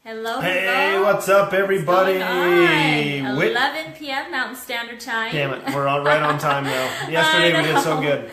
Hello, Hey, hello. what's up, everybody? What's going on? 11 p.m. Mountain Standard Time. Damn it, we're right on time though. Yesterday we did so good.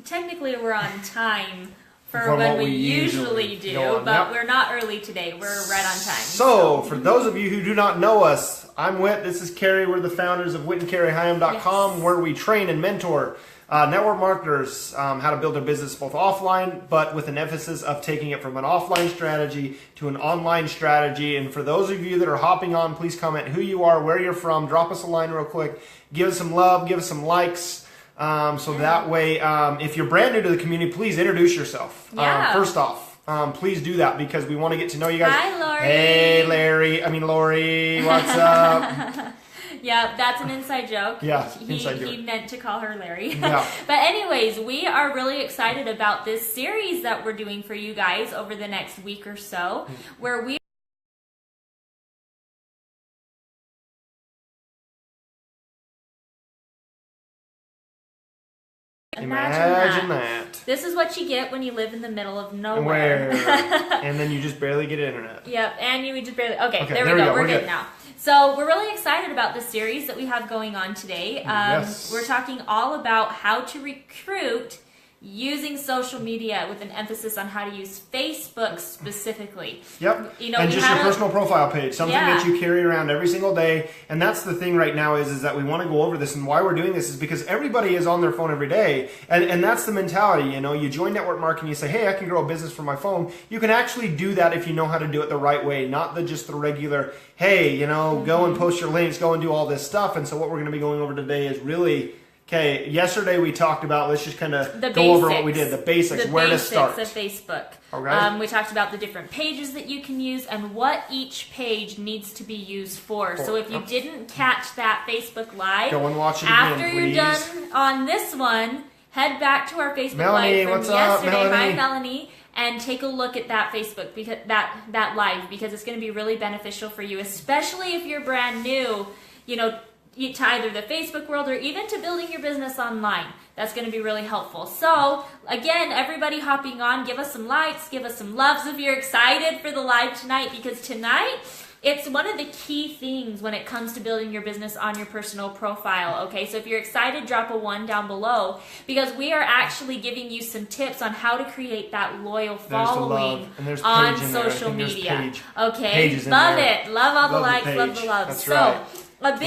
Technically we're on time for From when what we we usually do, go on. but Yep. we're not early today. We're right on time. So, for those of you who do not know us, I'm Whit, this is Carrie. We're the founders of WhitandCarrieHyam.com, Yes. where we train and mentor network marketers how to build their business both offline, but with an emphasis of taking it from an offline strategy to an online strategy. And for those of you that are hopping on, please comment who you are, where you're from, drop us a line real quick, give us some love, give us some likes. That way, if you're brand new to the community, please introduce yourself. Yeah. First off, please do that because we want to get to know you guys. Hi, Lori. Hey, Lori, what's up? Yeah, that's an inside joke. Yeah, he inside joke. He meant to call her Larry. Yeah. But anyways, we are really excited about this series that we're doing for you guys over the next week or so, where we Imagine that. This is what you get when you live in the middle of nowhere. And then you just barely get internet. Yep, and you just barely... Okay, Okay, there we go. We're good. good now. So we're really excited about the series that we have going on today. Yes. We're talking all about how to recruit using social media with an emphasis on how to use Facebook specifically. Yep. You know, and we just had your personal profile page, something Yeah. that you carry around every single day. And that's the thing right now is that we want to go over this. And why we're doing this is because everybody is on their phone every day. And that's the mentality. You know, you join network marketing, you say, hey, I can grow a business from my phone. You can actually do that if you know how to do it the right way, not just the regular, hey, you know, go and post your links, go and do all this stuff. And so what we're going to be going over today is really... Okay, yesterday we talked about, let's just kind of go over what we did, the basics, where to start. The basics of Facebook. Okay. We talked about the different pages that you can use and what each page needs to be used for. So if you didn't catch that Facebook Live, Go and watch it after again, you're please. done on this one, head back to our Facebook Melanie, Live from what's up, yesterday. Melanie? Hi, Melanie. And take a look at that Facebook, because that live, because it's going to be really beneficial for you, especially if you're brand new, you know, to either the Facebook world or even to building your business online. That's going to be really helpful. So, again, everybody hopping on, give us some likes, give us some loves if you're excited for the live tonight, because tonight, it's one of the key things when it comes to building your business on your personal profile, okay? So if you're excited, drop a 1 down below, because we are actually giving you some tips on how to create that loyal following on social media. Okay, love it. Love all the likes, love the love. That's So, right. a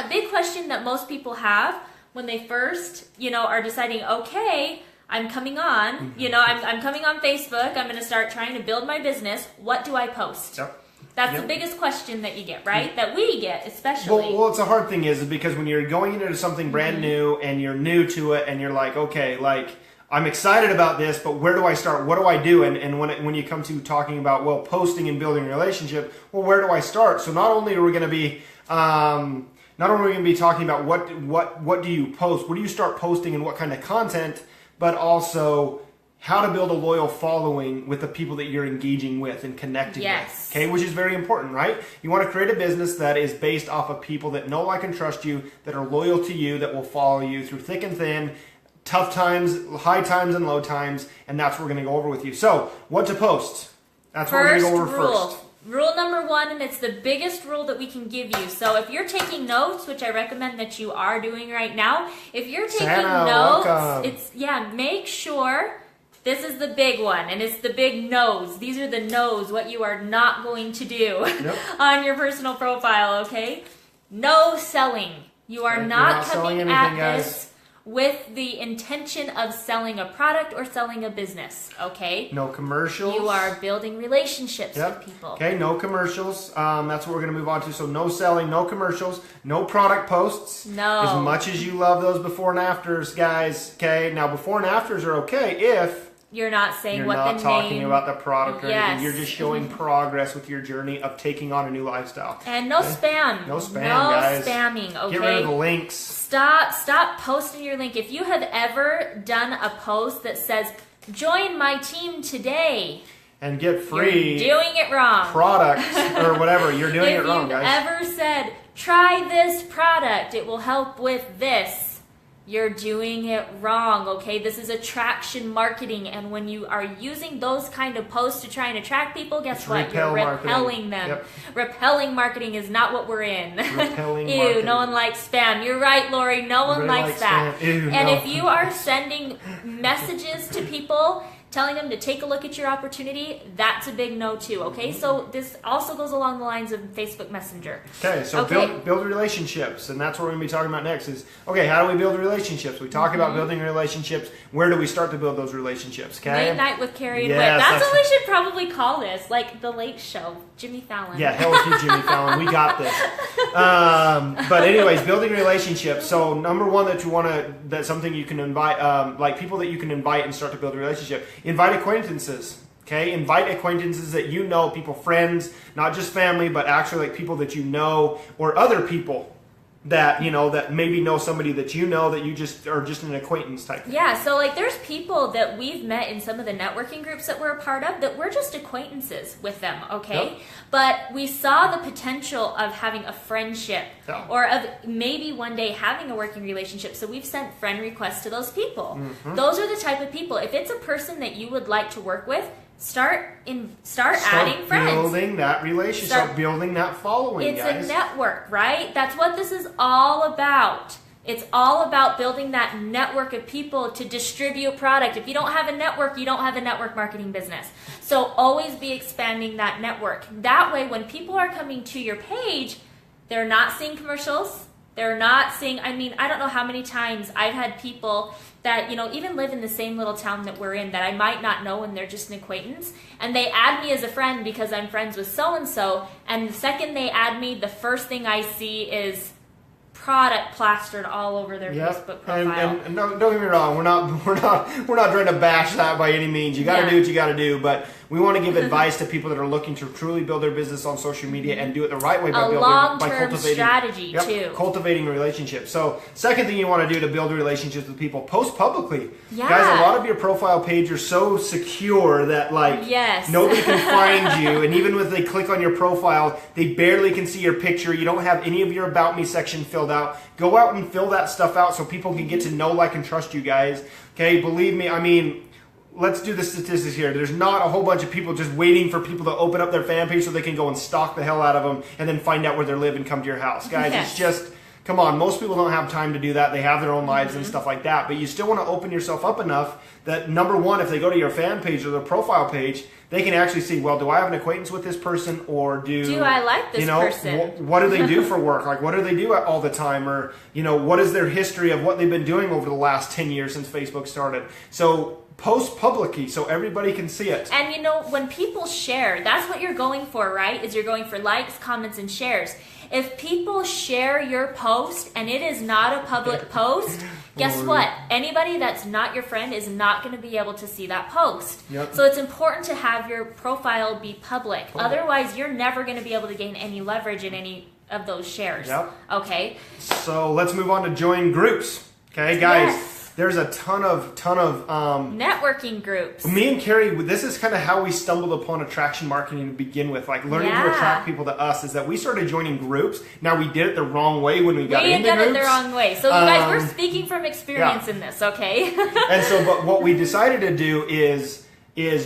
big question that most people have when they first, you know, are deciding, okay, I'm coming on, you know, I'm coming on Facebook, I'm going to start trying to build my business. What do I post? Yep. That's the biggest question that you get, right? That we get, especially. Well, it's a hard thing is because when you're going into something brand new and you're new to it and you're like, okay, like I'm excited about this, but where do I start? What do I do? And when you come to talking about, well, posting and building a relationship, well, where do I start? So not only are we going to be talking about what do you post, where do you start posting and what kind of content, but also how to build a loyal following with the people that you're engaging with and connecting with. Okay, which is very important, right? You want to create a business that is based off of people that know, like, and trust you, that are loyal to you, that will follow you through thick and thin, tough times, high times, and low times, and that's what we're going to go over with you. So, what to post? That's what we're going to go over first. Rule number 1, and it's the biggest rule that we can give you. So if you're taking notes, which I recommend that you are doing right now, if you're taking notes, make sure, this is the big one, and it's the big no's. These are the no's, what you are not going to do on your personal profile, okay? No selling. You are not coming at this with the intention of selling a product or selling a business, okay? No commercials. You are building relationships with people. Okay, no commercials. That's what we're going to move on to. So no selling, no commercials, no product posts. No. As much as you love those before and afters, guys, okay? Now, before and afters are okay if you're not saying you're what the name... You're not talking about the product or anything. You're just showing Mm-hmm. progress with your journey of taking on a new lifestyle. And no spam. No spam, guys. No spamming, okay? Get rid of the links. Stop posting your link. If you have ever done a post that says, join my team today, and get free you're doing it wrong. Products or whatever, you're doing it wrong, guys. If you've ever said, try this product, it will help with this, you're doing it wrong, okay? This is attraction marketing, and when you are using those kind of posts to try and attract people, guess what? You're repelling them. Yep. Repelling marketing is not what we're in. Repelling Ew, marketing. no one likes spam. You're right, Lori, no one likes that. Ew, and no. if you are sending messages to people telling them to take a look at your opportunity, that's a big no too, okay? So this also goes along the lines of Facebook Messenger. Okay, so build relationships, and that's what we're going to be talking about next is, okay, how do we build relationships? We talk about building relationships. Where do we start to build those relationships, okay? Late Night with Carrie and Yes, Whit. That's what we should probably call this, like The Late Show. Jimmy Fallon. Yeah, hell with you, Jimmy Fallon. We got this. But anyways, building relationships. So number one that you want to, that's something you can invite, like people that you can invite and start to build a relationship. Invite acquaintances. Okay, invite acquaintances that you know, people, friends, not just family, but actually like people that you know or other people that you know that maybe know somebody that you know that you just are just an acquaintance type thing. Yeah, so like there's people that we've met in some of the networking groups that we're a part of that we're just acquaintances with them, okay? Yep. But we saw the potential of having a friendship Yeah. or of maybe one day having a working relationship. So we've sent friend requests to those people. Mm-hmm. Those are the type of people. If it's a person that you would like to work with, start adding friends. Building that relationship, start building that following, it's guys. a network, right? That's what this is all about. It's all about building that network of people to distribute product. If you don't have a network, you don't have a network marketing business. So always be expanding that network. That way, when people are coming to your page, they're not seeing commercials. They're not seeing, I mean, I don't know how many times I've had people that, you know, even live in the same little town that we're in that I might not know and they're just an acquaintance. And they add me as a friend because I'm friends with so-and-so. And the second they add me, the first thing I see is product plastered all over their Facebook profile. And don't get me wrong, we're not trying to bash that by any means. You got to do what you got to do, but we want to give advice to people that are looking to truly build their business on social media and do it the right way by long-term strategy too. Cultivating relationships. So, second thing you want to do to build relationships with people, post publicly. Yeah. Guys, a lot of your profile page are so secure that nobody can find you, and even if they click on your profile, they barely can see your picture. You don't have any of your About Me section filled out. Go out and fill that stuff out so people can get to know, like, and trust you guys. Okay, believe me, I mean, let's do the statistics here. There's not a whole bunch of people just waiting for people to open up their fan page so they can go and stalk the hell out of them and then find out where they live and come to your house. Guys, It's just, come on, most people don't have time to do that. They have their own lives and stuff like that. But you still want to open yourself up enough that, number one, if they go to your fan page or their profile page, they can actually see, well, do I have an acquaintance with this person, or do I like this person? What do they do for work? Like, what do they do all the time? Or, what is their history of what they've been doing over the last 10 years since Facebook started? So post publicly so everybody can see it. And when people share, that's what you're going for, right? Is you're going for likes, comments, and shares. If people share your post and it is not a public post, guess what? Anybody that's not your friend is not going to be able to see that post. Yep. So it's important to have your profile be public. Otherwise, you're never going to be able to gain any leverage in any of those shares. Yep. Okay? So let's move on to join groups. Okay, guys? Yes. There's a ton of networking groups. Me and Carrie, this is kind of how we stumbled upon attraction marketing to begin with. Like, learning to attract people to us is that we started joining groups. Now, we did it the wrong way when we got into groups. We did it the wrong way. So, you guys, we're speaking from experience in this, okay? And so, but what we decided to do is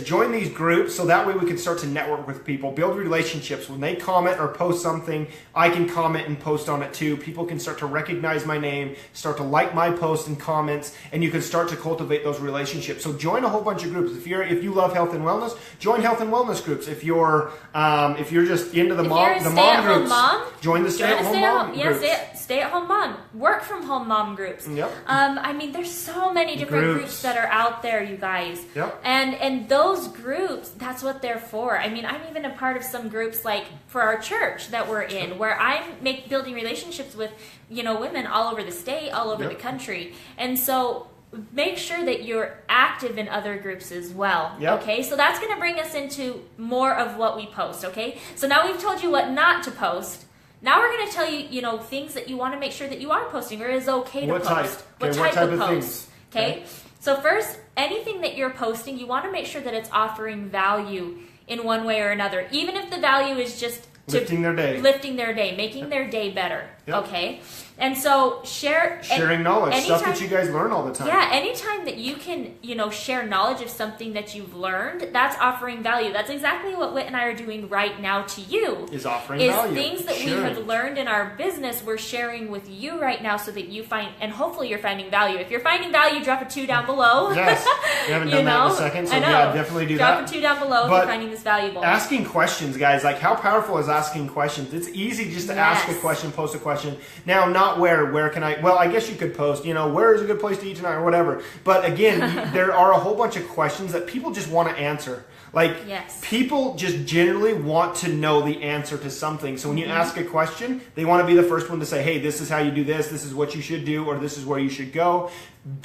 join these groups so that way we can start to network with people, build relationships. When they comment or post something, I can comment and post on it too. People can start to recognize my name, start to like my posts and comments, and you can start to cultivate those relationships. So join a whole bunch of groups. If you love health and wellness, join health and wellness groups. If you're just into the mom groups, join the stay-at-home mom groups. Yes, stay-at-home mom, work from home mom groups. Yep. I mean, there's so many different groups that are out there, you guys. Yep. And those groups, that's what they're for. I mean, I'm even a part of some groups like for our church that we're in, where I'm building relationships with, women all over the state, all over the country. And so make sure that you're active in other groups as well. Yep. Okay, so that's going to bring us into more of what we post. Okay, so now we've told you what not to post. Now we're going to tell you, things that you want to make sure that you are posting or is okay to post. What type of post? Things? Okay. So first, anything that you're posting, you want to make sure that it's offering value in one way or another, even if the value is just lifting their day, making their day better. Yep. Okay. And so sharing knowledge, stuff that you guys learn all the time. Yeah, anytime that you can, share knowledge of something that you've learned, that's offering value. That's exactly what Whit and I are doing right now to you. Is offering value. Things that we have learned in our business, we're sharing with you right now so that you find, and hopefully you're finding value. If you're finding value, drop a 2 down below. Yes, we haven't done that in a second, so definitely do drop that. Drop a 2 down below if you're finding this valuable. Asking questions, guys, like how powerful is asking questions? It's easy just to ask a question, post a question. Now, not where can I, well, I guess you could post, where is a good place to eat tonight or whatever. But again, there are a whole bunch of questions that people just want to answer. Like, people just generally want to know the answer to something. So when you ask a question, they want to be the first one to say, hey, this is how you do this is what you should do, or this is where you should go.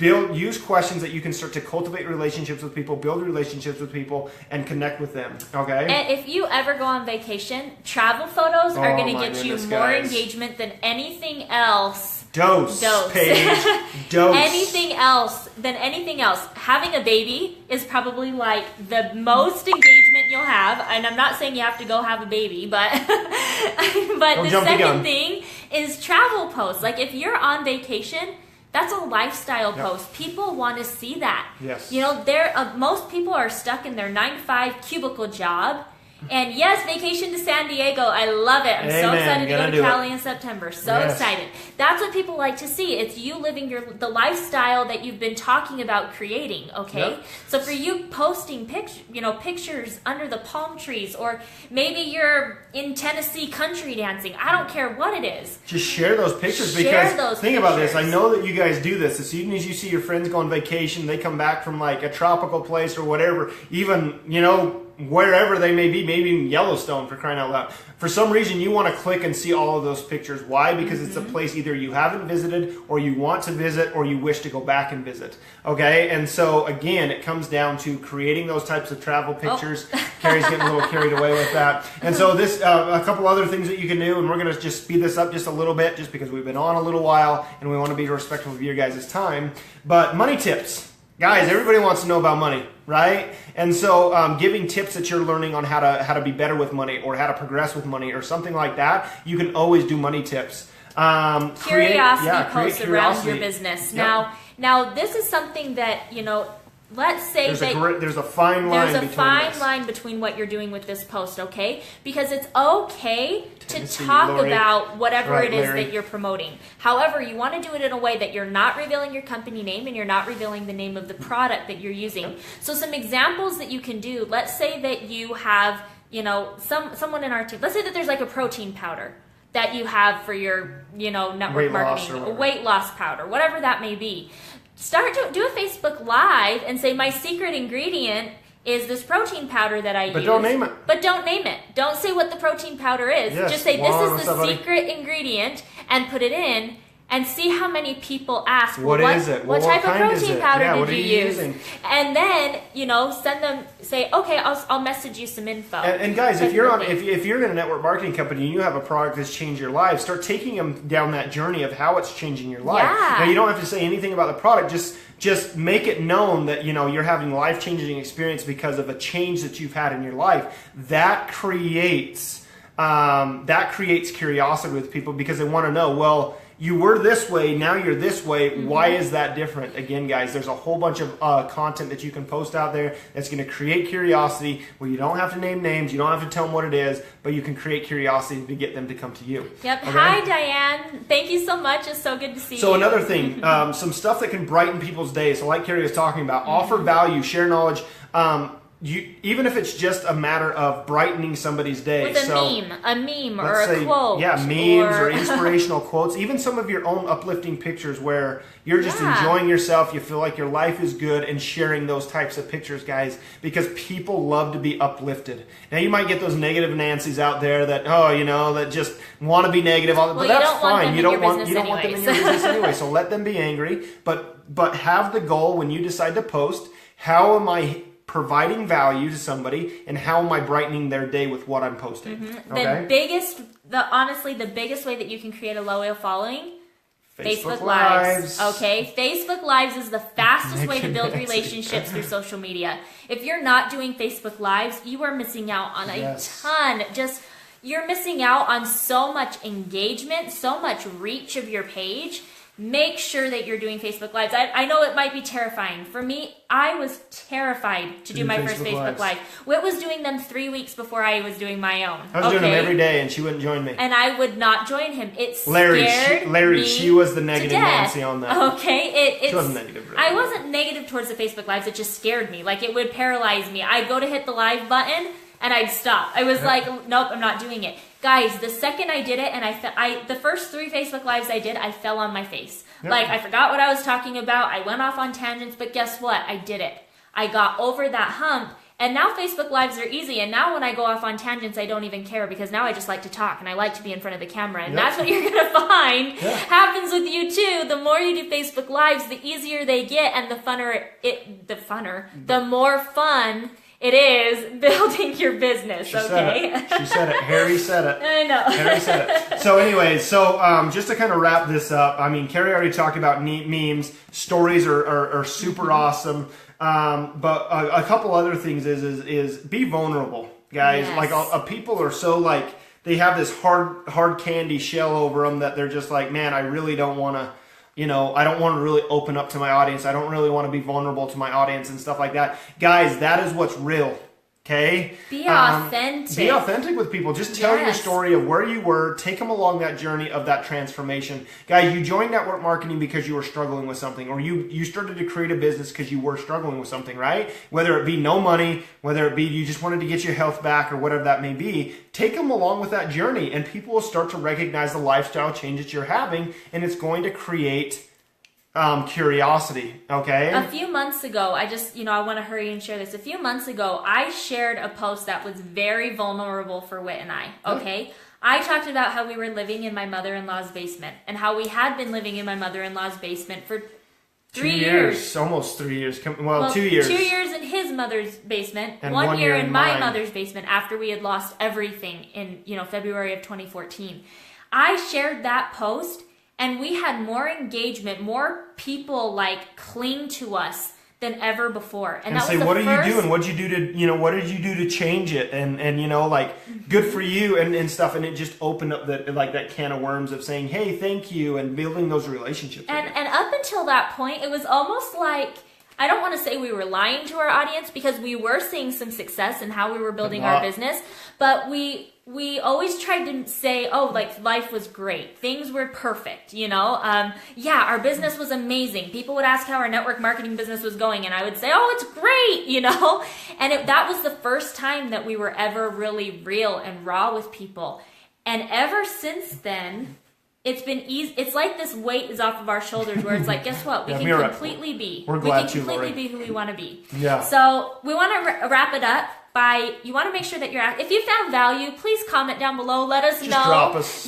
Use questions that you can start to cultivate relationships with people, build relationships with people, and connect with them, okay? And if you ever go on vacation, travel photos are going to get you more engagement than anything else. Dose. Paige. Dose. Anything else than anything else. Having a baby is probably like the most engagement you'll have. And I'm not saying you have to go have a baby, but the second thing is travel posts. Like if you're on vacation, that's a lifestyle post. People want to see that. Yes. Most people are stuck in their 9-to-5 cubicle job. And yes, vacation to San Diego. I love it. I'm so excited to go to Cali in September. So excited. That's what people like to see. It's you living the lifestyle that you've been talking about creating, okay? Yep. So for you posting pictures under the palm trees, or maybe you're in Tennessee country dancing. I don't care what it is. Just share those pictures because think about this. I know that you guys do this. As soon as you see your friends go on vacation, they come back from like a tropical place or whatever, even, wherever they may be, maybe in Yellowstone, for crying out loud. For some reason, you want to click and see all of those pictures. Why? Because it's a place either you haven't visited, or you want to visit, or you wish to go back and visit. Okay? And so, again, it comes down to creating those types of travel pictures. Carrie's getting a little carried away with that. And so this, a couple other things that you can do, and we're going to just speed this up just a little bit, just because we've been on a little while, and we want to be respectful of your guys' time. But money tips. Guys, everybody wants to know about money, right? And so giving tips that you're learning on how to be better with money, or how to progress with money, or something like that, you can always do money tips. Curiosity posts around your business. Yep. Now this is something that, let's say there's a fine line between what you're doing with this post, okay? Because it's okay to talk about whatever it is that you're promoting. However, you want to do it in a way that you're not revealing your company name, and you're not revealing the name of the product that you're using. Yep. So some examples that you can do, let's say that you have, someone in our team, let's say that there's like a protein powder that you have for your, network marketing, weight loss powder, whatever that may be. Start to do a Facebook Live and say, my secret ingredient is this protein powder that I use. But don't name it. But don't name it. Don't say what the protein powder is. Yes. Just say, this is the secret ingredient, and put it in, and see how many people ask, what is it? What type of protein powder did you use? Using? And then, send them, say, okay, I'll message you some info. And guys, if you're in a network marketing company and you have a product that's changed your life, start taking them down that journey of how it's changing your life. Yeah. Now, you don't have to say anything about the product. Just make it known that you're having life-changing experience because of a change that you've had in your life. That creates curiosity with people, because they want to know, well, you were this way, now you're this way. Mm-hmm. Why is that different? Again, guys, there's a whole bunch of content that you can post out there that's going to create curiosity, where you don't have to name names, you don't have to tell them what it is, but you can create curiosity to get them to come to you. Yep. Okay? Hi, Diane. Thank you so much. It's so good to see you. So another thing, some stuff that can brighten people's days. So like Carrie was talking about, offer value, share knowledge. Even if it's just a matter of brightening somebody's day. With a meme or a quote. Yeah, memes or inspirational quotes. Even some of your own uplifting pictures where you're just enjoying yourself, you feel like your life is good, and sharing those types of pictures, guys, because people love to be uplifted. Now, you might get those negative Nancy's out there that, that just want to be negative, but that's fine. You don't want them in your business anyway, so let them be angry, but have the goal when you decide to post, how am I providing value to somebody, and how am I brightening their day with what I'm posting? Mm-hmm. Okay? Honestly, the biggest way that you can create a loyal following, Facebook Lives. Okay, Facebook Lives is the fastest way to build relationships through social media. If you're not doing Facebook Lives, you are missing out on a ton. Just you're missing out on so much engagement, so much reach of your page. Make sure that you're doing Facebook Lives. I know it might be terrifying. For me, I was terrified to do my first Facebook Live. Whit was doing them 3 weeks before I was doing my own. I was doing them every day, and she wouldn't join me. And I would not join him. It Larry, scared me she was the negative Nancy on that. Okay, she wasn't negative. Really. I wasn't negative towards the Facebook Lives. It just scared me. Like, it would paralyze me. I'd go to hit the live button, and I'd stop. I was like, nope, I'm not doing it. Guys, the second I did it, and the first 3 Facebook Lives I did, I fell on my face. Yep. Like, I forgot what I was talking about. I went off on tangents, but guess what? I did it. I got over that hump, and now Facebook Lives are easy. And now when I go off on tangents, I don't even care, because now I just like to talk, and I like to be in front of the camera. And that's what you're going to find happens with you, too. The more you do Facebook Lives, the easier they get, and the more fun it is building your business, She said it. Harry said it. I know. Harry said it. So anyways, just to kind of wrap this up, I mean, Carrie already talked about memes. Stories are super awesome. But a couple other things is be vulnerable, guys. Yes. Like people are so like, they have this hard candy shell over them that they're just like, man, I really don't want to, I don't want to really open up to my audience. I don't really want to be vulnerable to my audience and stuff like that. Guys, that is what's real. Okay? Be authentic. Be authentic with people. Just tell your story of where you were. Take them along that journey of that transformation. Guys, you joined network marketing because you were struggling with something, or you started to create a business because you were struggling with something, right? Whether it be no money, whether it be you just wanted to get your health back, or whatever that may be. Take them along with that journey, and people will start to recognize the lifestyle changes you're having, and it's going to create curiosity, okay? A few months ago, I want to hurry and share this. A few months ago, I shared a post that was very vulnerable for Whit and I, okay? I talked about how we were living in my mother-in-law's basement, and how we had been living in my mother-in-law's basement for 3 years. Almost 3 years. Well, 2 years. 2 years in his mother's basement, and 1 year in my mother's basement, after we had lost everything in, February of 2014. I shared that post, and we had more engagement, more people like cling to us than ever before. And that say, was what are you doing? What did you do to, what did you do to change it? And good for you and stuff. And it just opened up that can of worms of saying, hey, thank you, and building those relationships. And up until that point, it was almost like, I don't want to say we were lying to our audience, because we were seeing some success in how we were building our business, but we always tried to say, life was great. Things were perfect, our business was amazing. People would ask how our network marketing business was going, and I would say, oh, it's great, And that was the first time that we were ever really real and raw with people. And ever since then, it's been easy. It's like this weight is off of our shoulders, where it's like, guess what? We can completely be. We're glad we can completely be who we want to be. Yeah. So we want to wrap it up by, you want to make sure that if you found value, please comment down below. Let us know. Drop us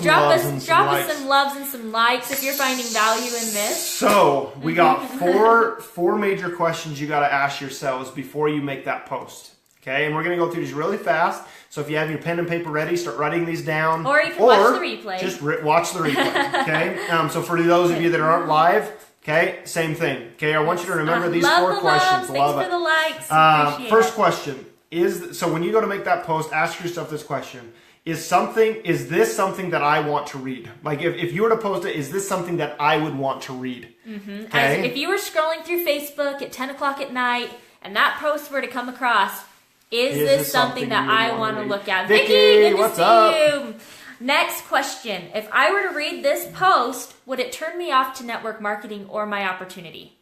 some loves and some likes if you're finding value in this. So we got four major questions you got to ask yourselves before you make that post. Okay, and we're going to go through these really fast. So if you have your pen and paper ready, start writing these down. Or you can watch the replay. Just watch the replay, okay? So for those of you that aren't live, okay, same thing. Okay, I want you to remember these 4 questions. Thanks for the likes. First question is, so when you go to make that post, ask yourself this question. Is this something that I want to read? Like if you were to post it, is this something that I would want to read? Mm-hmm. Okay? If you were scrolling through Facebook at 10 o'clock at night and that post were to come across, is this something that I want to look at? Vicky, good what's to see up? you. Next question. If I were to read this post, would it turn me off to network marketing or my opportunity?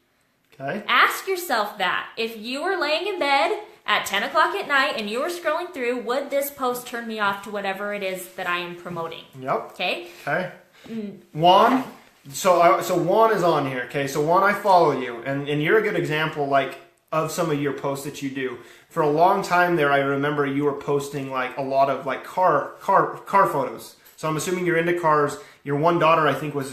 Okay. Ask yourself that. If you were laying in bed at 10 o'clock at night and you were scrolling through, would this post turn me off to whatever it is that I am promoting? Yep. Okay. Okay. Juan, so Juan is on here. Okay. So Juan, I follow you, and you're a good example of some of your posts that you do. For a long time there, I remember you were posting a lot of car photos. So I'm assuming you're into cars. Your one daughter, I think, was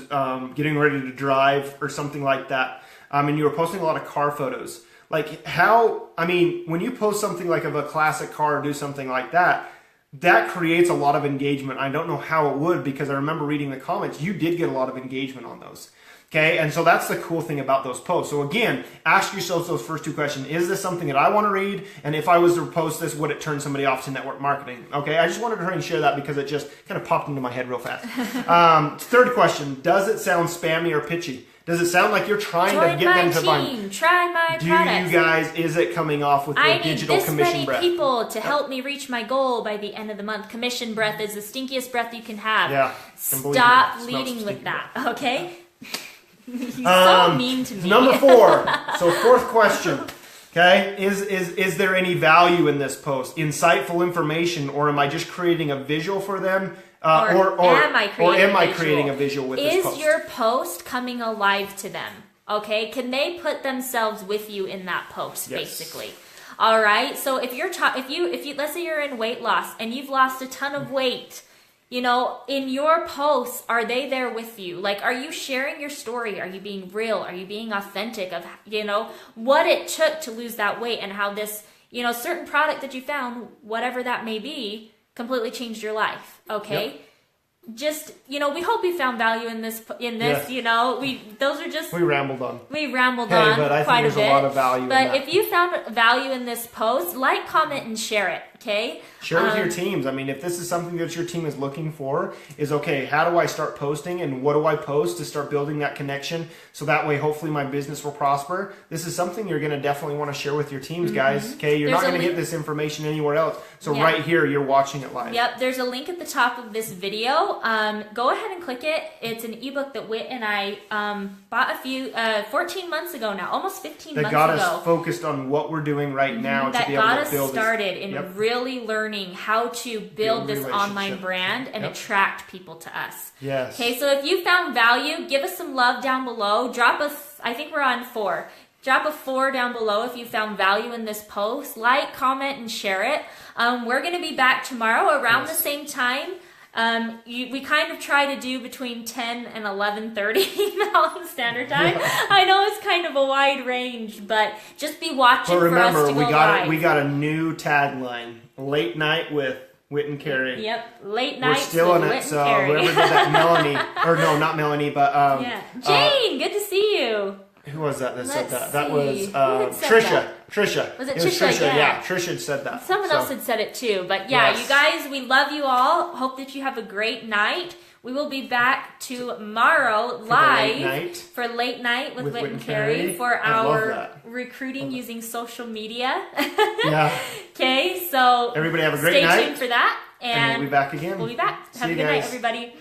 getting ready to drive or something like that. And you were posting a lot of car photos. When you post something of a classic car or do something like that, that creates a lot of engagement. I don't know how it would, because I remember reading the comments. You did get a lot of engagement on those. Okay, and so that's the cool thing about those posts. So again, ask yourself those first two questions. Is this something that I want to read? And if I was to post this, would it turn somebody off to network marketing? Okay, I just wanted to try and share that because it just kind of popped into my head real fast. Third question, does it sound spammy or pitchy? Does it sound like you're trying to get them to buy? Try my products. You guys, is it coming off with the digital commission breath? I need this many people to help me reach my goal by the end of the month. Commission breath is the stinkiest breath you can have. Yeah. Stop leading with that, okay? He's so mean to me. Number 4. So fourth question. Okay, is there any value in this post? Insightful information, or am I just creating a visual for them? Or am I creating a visual with this post? Is your post coming alive to them? Okay, can they put themselves with you in that post, basically? All right. So if you're if you let's say you're in weight loss and you've lost a ton of weight, you know, in your posts, are they there with you? Like, are you sharing your story? Are you being real? Are you being authentic of, you know, what it took to lose that weight and how this, you know, certain product that you found, whatever that may be, completely changed your life. Okay. Yep. Just, you know, we hope you found value in this, you know, we rambled on. But I think there's a lot of value in that. If you found value in this post, like, comment, and share it, okay? Share with your teams. I mean, if this is something that your team is looking for, is okay, how do I start posting and what do I post to start building that connection so that way hopefully my business will prosper? This is something you're going to definitely want to share with your teams, guys, okay? You're not going to get this information anywhere else. So right here, you're watching it live. Yep, there's a link at the top of this video. Go ahead and click it. It's an ebook that Whit and I bought 14 months ago now, almost 15 months ago. That got us focused on what we're doing right now to be able to build That got us started in really learning how to build this online brand and attract people to us. Yes. Okay, so if you found value, give us some love down below. Drop us, I think we're on 4. Drop a 4 down below if you found value in this post. Like, comment, and share it. We're going to be back tomorrow around the same time. We kind of try to do between 10 and 11:30 Mountain Standard Time. I know it's kind of a wide range, but just be watching for us to go live. We got a new tagline: Late Night with Whit and Carrie. Yep, Late Night. We're still in it, so whoever did that, Melanie, or no, not Melanie, but Jane. Good to see you. Who was that said that? That was Trisha. Trisha. Was it Trisha? Yeah, Trisha had said that. Someone else had said it too. But yeah, you guys, we love you all. Hope that you have a great night. We will be back tomorrow live for Late Night with Whit and Carrie for our recruiting using social media. Yeah. Okay, so everybody have a great night. Stay tuned for that. And we'll be back again. We'll be back. Have a good night, everybody.